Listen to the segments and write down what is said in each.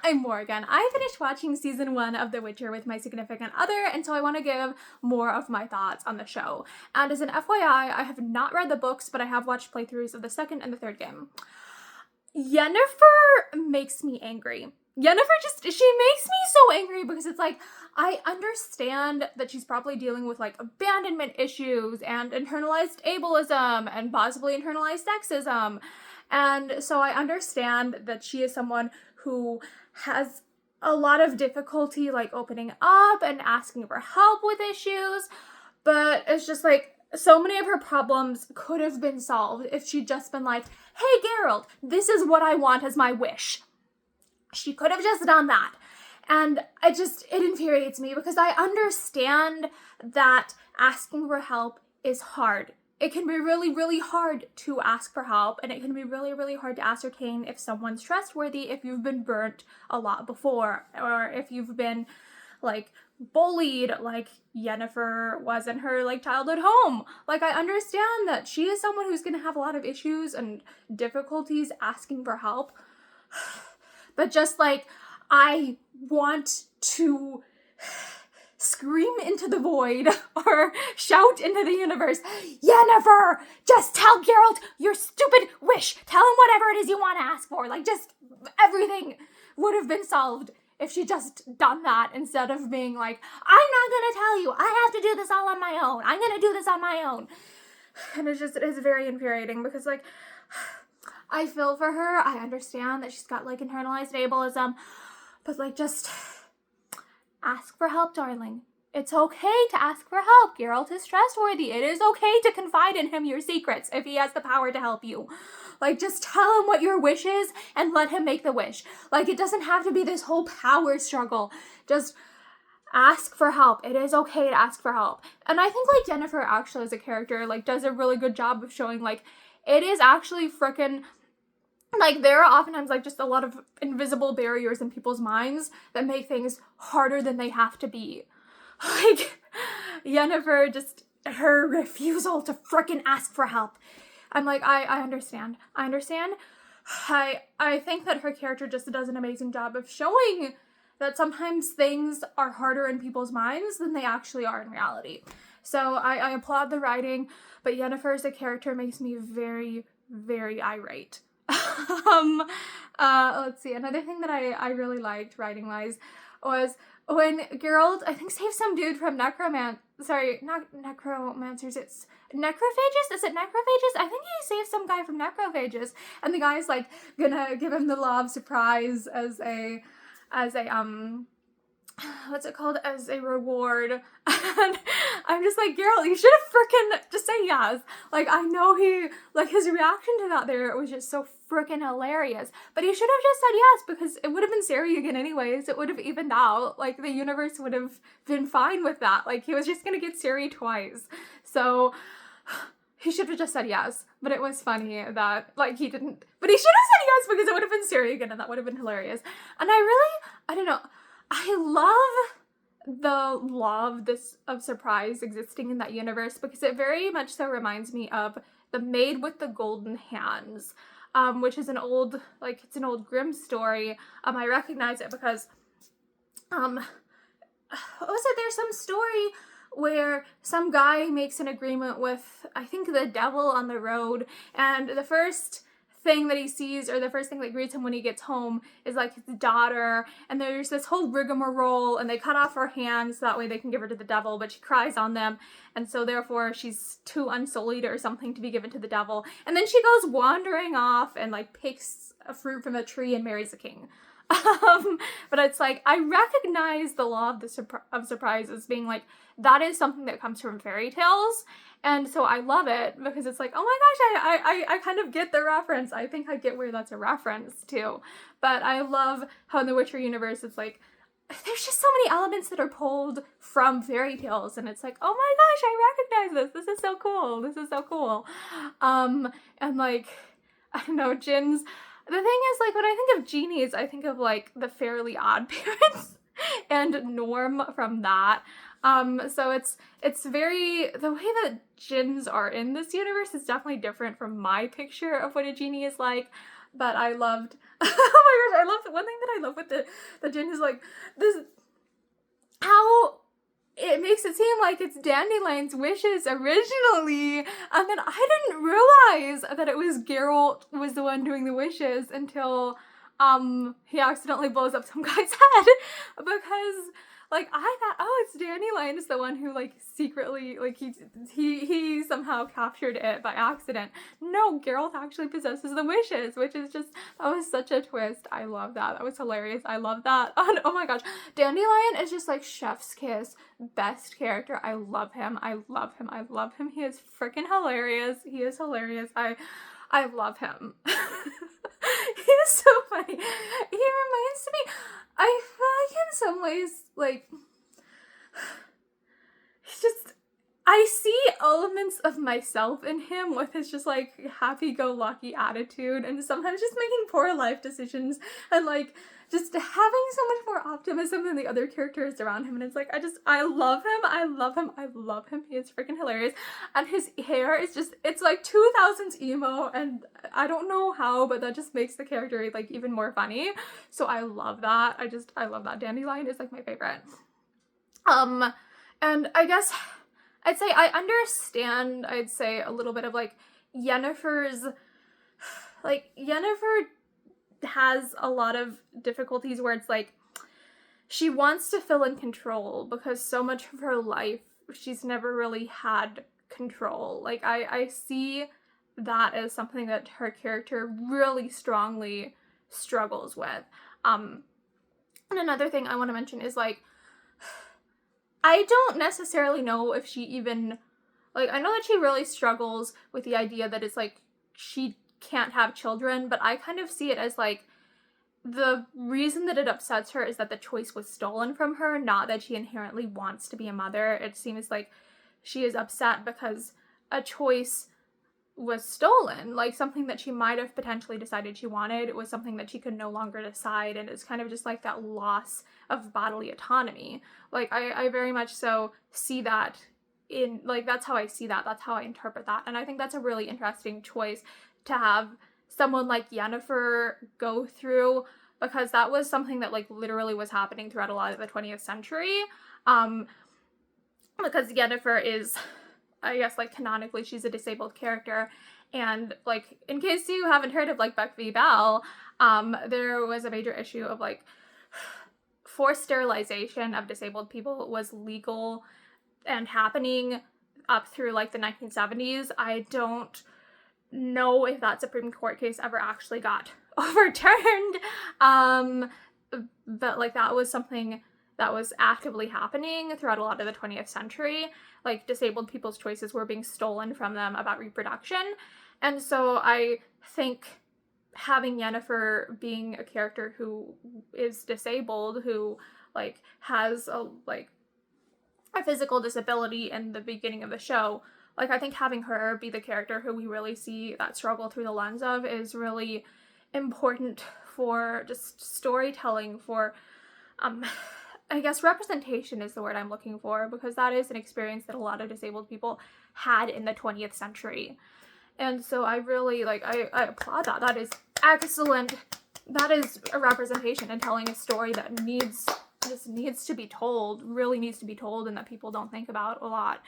I'm Morgan. I finished watching season 1 of The Witcher with my significant other, and so I want to give more of my thoughts on the show. And as an FYI, I have not read the books, but I have watched playthroughs of the second and the third game. Yennifer makes me angry. She makes me so angry because it's like, I understand that she's probably dealing with like abandonment issues and internalized ableism and possibly internalized sexism. And so I understand that she is someone who has a lot of difficulty like opening up and asking for help with issues, but it's just like so many of her problems could have been solved if she'd just been like, hey Geralt, this is what I want as my wish. She could have just done that. And it infuriates me because I understand that asking for help is hard. It can be really, really hard to ask for help, and it can be really, really hard to ascertain if someone's trustworthy if you've been burnt a lot before, or if you've been, like, bullied like Yennifer was in her, like, childhood home. Like, I understand that she is someone who's gonna have a lot of issues and difficulties asking for help, but just, like, I want to scream into the void or shout into the universe, Yennifer, just tell Geralt your stupid wish. Tell him whatever it is you want to ask for. Like, just everything would have been solved if she just done that instead of being like, I'm not going to tell you. I have to do this all on my own. I'm going to do this on my own. And it is very infuriating because, like, I feel for her. I understand that she's got, like, internalized ableism, but, like, just ask for help, darling. It's okay to ask for help. Geralt is trustworthy. It is okay to confide in him your secrets if he has the power to help you. Like, just tell him what your wish is and let him make the wish. Like, it doesn't have to be this whole power struggle. Just ask for help. It is okay to ask for help. And I think, like, Yennefer actually as a character, like, does a really good job of showing, like, it is actually frickin', like, there are oftentimes, like, just a lot of invisible barriers in people's minds that make things harder than they have to be. Like, Yennefer, just her refusal to frickin' ask for help. I'm like, I understand. I understand. I think that her character just does an amazing job of showing that sometimes things are harder in people's minds than they actually are in reality. So I applaud the writing, but Yennefer as a character makes me very, very irate. Let's see, another thing that I really liked writing-wise was when Geralt, I think, saves some dude from not necromancers, it's necrophages? Is it necrophages? I think he saves some guy from necrophages, and the guy's, like, gonna give him the law of surprise as a what's it called, as a reward. And I'm just like, Geralt, you should have frickin' just say yes. Like, I know his reaction to that there was just so frickin' hilarious, but he should have just said yes, because it would have been Ciri again anyways. It would have evened out. Like, the universe would have been fine with that. Like, he was just gonna get Ciri twice. So he should have just said yes, but it was funny that, like, he didn't, but he should have said yes because it would have been Ciri again, and that would have been hilarious. And I don't know, I love the law of surprise existing in that universe, because it very much so reminds me of The Maid with the Golden Hands, which is an old Grimm story. I recognize it because, what was it? There's some story where some guy makes an agreement with, I think, the devil on the road, and the first thing that he sees, or the first thing that greets him when he gets home, is, like, his daughter, and there's this whole rigmarole, and they cut off her hands so that way they can give her to the devil, but she cries on them, and so therefore she's too unsullied or something to be given to the devil, and then she goes wandering off and, like, picks a fruit from a tree and marries a king. But it's like, I recognize the law of surprise as being, like, that is something that comes from fairy tales, and so I love it because it's like, oh my gosh, I kind of get the reference. I think I get where that's a reference to. But I love how in the Witcher universe, it's like, there's just so many elements that are pulled from fairy tales, and it's like, oh my gosh, I recognize this. This is so cool. This is so cool. And, like, I don't know, Jin's, the thing is, like, when I think of genies, I think of, like, the Fairly Odd Parents and Norm from that. So it's very, the way that djinns are in this universe is definitely different from my picture of what a genie is like, but I loved, oh my gosh, one thing that I love with the Jin is like, this, how it makes it seem like it's Dandelion's wishes originally, and then I didn't realize that it was Geralt was the one doing the wishes until he accidentally blows up some guy's head, because like I thought, oh, it's Dandelion is the one who like secretly like he somehow captured it by accident. No, Geralt actually possesses the wishes, which is just, that was such a twist. I love that. That was hilarious. I love that. Oh my gosh, Dandelion is just like chef's kiss, best character. I love him. I love him. I love him. He is freaking hilarious. He is hilarious. I love him. He is so funny. He reminds me, I feel like in some ways, like, he's just, I see elements of myself in him with his just like happy-go-lucky attitude and sometimes just making poor life decisions and like just having so much more optimism than the other characters around him. And it's like, I love him. I love him. I love him. He is freaking hilarious. And his hair is just, it's like 2000s emo, and I don't know how, but that just makes the character like even more funny. So I love that. I love that. Dandelion is like my favorite. And I guess I'd say I understand, I'd say a little bit of like Yennefer's, like Yennefer has a lot of difficulties where it's like she wants to feel in control because so much of her life she's never really had control. Like I see that as something that her character really strongly struggles with. And another thing I want to mention is like, I don't necessarily know if she even, like, I know that she really struggles with the idea that it's like she can't have children, but I kind of see it as like the reason that it upsets her is that the choice was stolen from her, not that she inherently wants to be a mother. It seems like she is upset because a choice was stolen, like something that she might have potentially decided she wanted. It was something that she could no longer decide, and it's kind of just like that loss of bodily autonomy. Like I very much so see that in, like, that's how I see that, that's how I interpret that, and I think that's a really interesting choice to have someone like Yennefer go through, because that was something that like literally was happening throughout a lot of the 20th century. Because Yennefer is, I guess, like canonically she's a disabled character, and like in case you haven't heard of like Buck v. Bell, there was a major issue of like forced sterilization of disabled people was legal and happening up through like the 1970s. I don't know if that Supreme Court case ever actually got overturned, but like that was something that was actively happening throughout a lot of the 20th century. Like disabled people's choices were being stolen from them about reproduction. And so I think having Yennefer being a character who is disabled, who like has a physical disability in the beginning of the show, like I think having her be the character who we really see that struggle through the lens of is really important for just storytelling, for I guess representation is the word I'm looking for, because that is an experience that a lot of disabled people had in the 20th century. And so I really, like, I applaud that. That is excellent. That is a representation and telling a story that just needs to be told, really needs to be told, and that people don't think about a lot.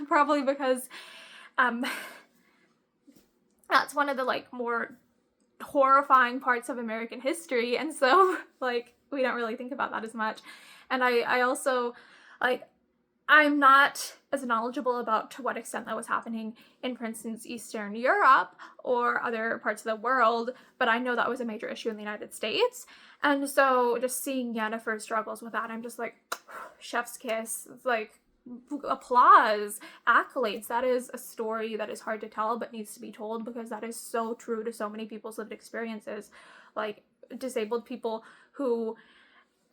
Probably because that's one of the, like, more horrifying parts of American history, and so, like, we don't really think about that as much. And I also, like, I'm not as knowledgeable about to what extent that was happening in, for instance, Eastern Europe or other parts of the world, but I know that was a major issue in the United States. And so just seeing Yennefer's struggles with that, I'm just like, chef's kiss, like, applause, accolades. That is a story that is hard to tell but needs to be told, because that is so true to so many people's lived experiences. Like, disabled people who,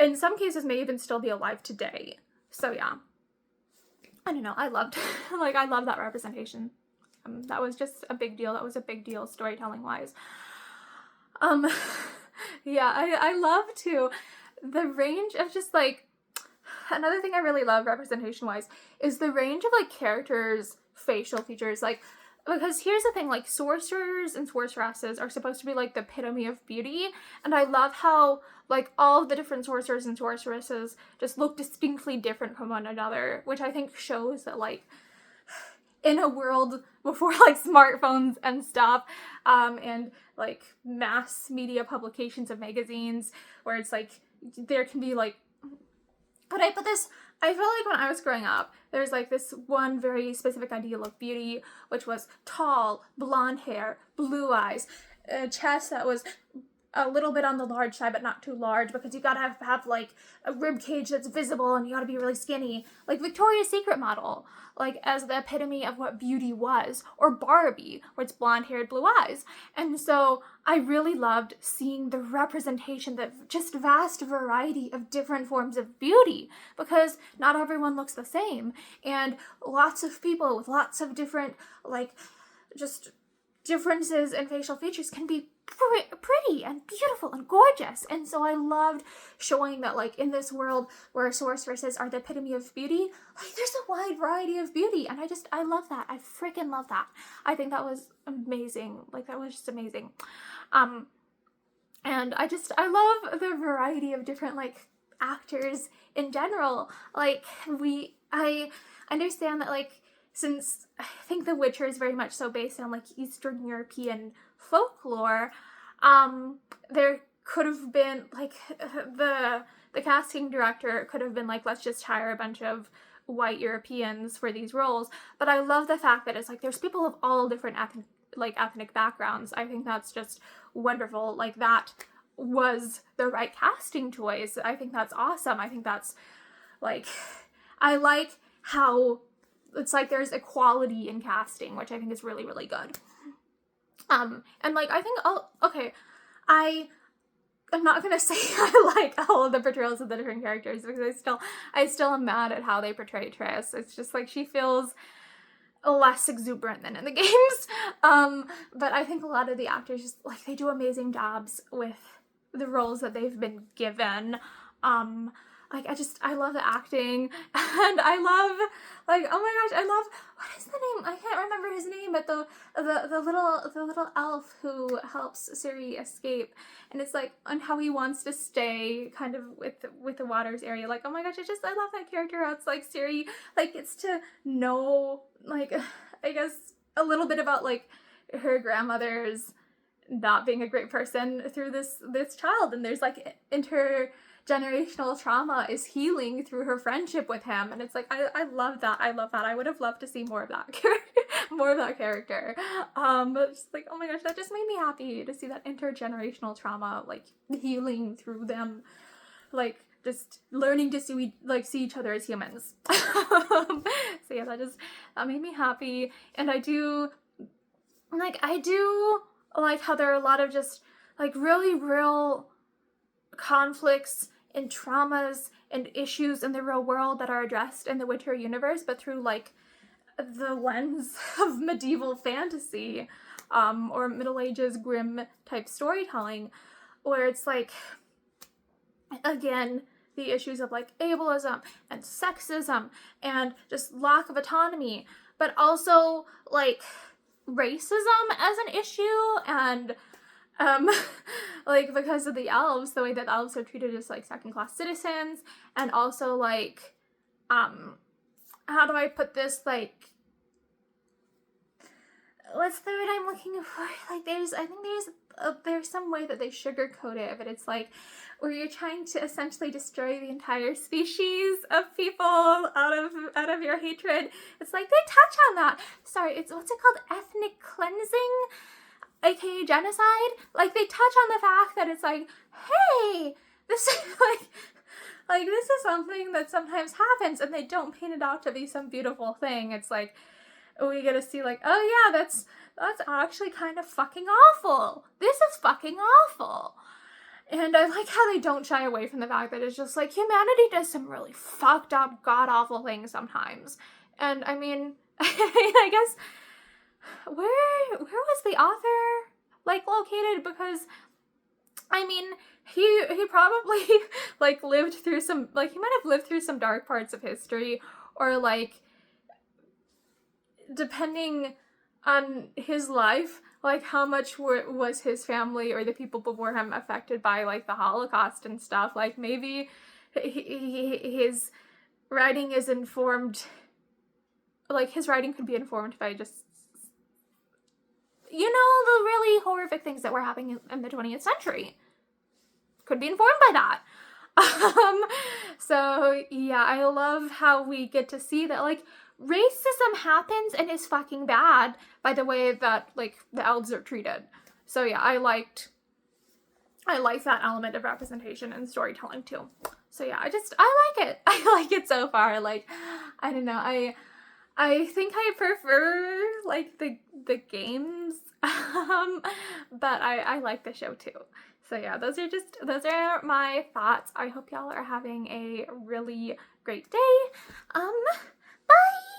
in some cases, may even still be alive today. So yeah. I don't know, I loved that representation. That was just a big deal. That was a big deal storytelling-wise. Yeah, I love, too, the range of just, like, another thing I really love representation-wise is the range of, like, characters' facial features. Like, because here's the thing, like, sorcerers and sorceresses are supposed to be, like, the epitome of beauty, and I love how, like, all of the different sorcerers and sorceresses just look distinctly different from one another, which I think shows that, like, in a world before, like, smartphones and stuff, and, like, mass media publications of magazines, where it's, like, there can be, like, how do I put this? I feel like when I was growing up, there's, like, this one very specific ideal of beauty, which was tall, blonde hair, blue eyes, a chest that was a little bit on the large side, but not too large, because you gotta have like, a rib cage that's visible, and you gotta be really skinny. Like, Victoria's Secret model, like, as the epitome of what beauty was. Or Barbie, where it's blonde-haired, blue eyes. And so, I really loved seeing the representation, the just vast variety of different forms of beauty, because not everyone looks the same, and lots of people with lots of different, like, just differences in facial features can be pretty and beautiful and gorgeous. And so I loved showing that, like, in this world where sorceresses are the epitome of beauty, like, there's a wide variety of beauty, and I love that. I freaking love that. I think that was amazing. Like, that was just amazing. And I love the variety of different, like, actors in general. Like, I understand that, like, since I think The Witcher is very much so based on, like, Eastern European folklore, there could have been, like, the casting director could have been like, let's just hire a bunch of white Europeans for these roles. But I love the fact that it's like there's people of all different ethnic backgrounds. I think that's just wonderful. Like, that was the right casting choice. I think that's awesome. I think that's, like, I like how it's like there's equality in casting, which I think is really, really good. And, like, I think, I'm not gonna say I like all of the portrayals of the different characters, because I still am mad at how they portray Triss. It's just, like, she feels less exuberant than in the games. But I think a lot of the actors just, like, they do amazing jobs with the roles that they've been given. Like, I love the acting, and I love, like, oh my gosh, I love, what is the name? I can't remember his name, but the little elf who helps Ciri escape, and it's like, on how he wants to stay kind of with the waters area. Like, oh my gosh, I love that character. How it's like Ciri, like, gets to know, like, I guess a little bit about, like, her grandmother's not being a great person through this child, and there's, like, intergenerational trauma is healing through her friendship with him, and it's like, I love that. I would have loved to see more of that character. But just, like, oh my gosh, that just made me happy to see that intergenerational trauma, like, healing through them, like, just learning to see each other as humans. So yeah, that made me happy. And I do like how there are a lot of just, like, really real conflicts and traumas and issues in the real world that are addressed in the Witcher universe, but through, like, the lens of medieval fantasy, or Middle Ages grim type storytelling, where it's, like, again, the issues of, like, ableism and sexism and just lack of autonomy, but also, like, racism as an issue, and like, because of the elves, the way that elves are treated as, like, second-class citizens, and also, like, how do I put this, like, what's the word I'm looking for? Like, there's some way that they sugarcoat it, but it's like, where you're trying to essentially destroy the entire species of people out of your hatred. It's like, they touch on that. Sorry, what's it called? Ethnic cleansing? AKA genocide? Like, they touch on the fact that it's like, hey, this is, like, this is something that sometimes happens, and they don't paint it out to be some beautiful thing. It's like, we get to see, like, oh yeah, that's actually kind of fucking awful. This is fucking awful. And I like how they don't shy away from the fact that it's just, like, humanity does some really fucked up, god-awful things sometimes. And, I mean, I guess, where was the author, like, located? Because, I mean, he probably, like, lived through some, like, he might have lived through some dark parts of history, or, like, depending on his life, like how much was his family or the people before him affected by like the Holocaust and stuff. Like maybe his writing is informed, like his writing could be informed by just, you know, the really horrific things that were happening in the 20th century. Could be informed by that. So yeah, I love how we get to see that like racism happens and is fucking bad by the way that like the elves are treated. So yeah, I like that element of representation and storytelling too. So yeah, I like it. I like it so far. Like, I don't know, I think I prefer like the games, but I like the show too. So yeah, those are my thoughts. I hope y'all are having a really great day. Bye!